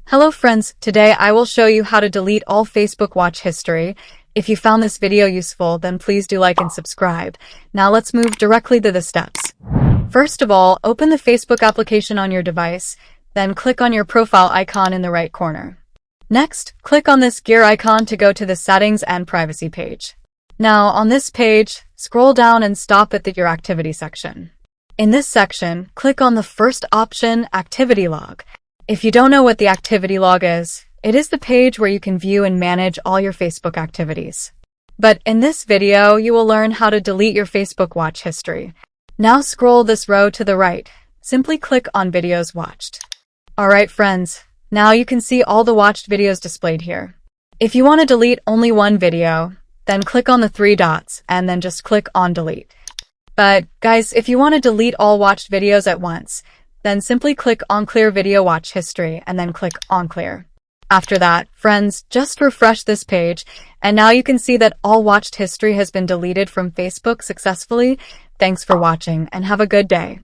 Hello friends, today I will show you how to delete all Facebook watch history. If you found this video useful, then please do like and subscribe. Now let's move directly to the steps. First of all, open the Facebook application on your device, then click on your profile icon in the right corner. Next, click on this gear icon to go to the settings and privacy page. Now on this page, scroll down and stop at your activity section. In this section, click on the first option, Activity Log. If you don't know what the activity log is, it is the page where you can view and manage all your Facebook activities. But in this video, you will learn how to delete your Facebook watch history. Now scroll this row to the right. Simply click on Videos Watched. Alright friends, now you can see all the watched videos displayed here. If you want to delete only one video, then click on the three dots and then just click on Delete. But guys, if you want to delete all watched videos at once, then simply click on Clear Video Watch History and then click on Clear. After that, friends, just refresh this page and now you can see that all watched history has been deleted from Facebook successfully. Thanks for watching and have a good day.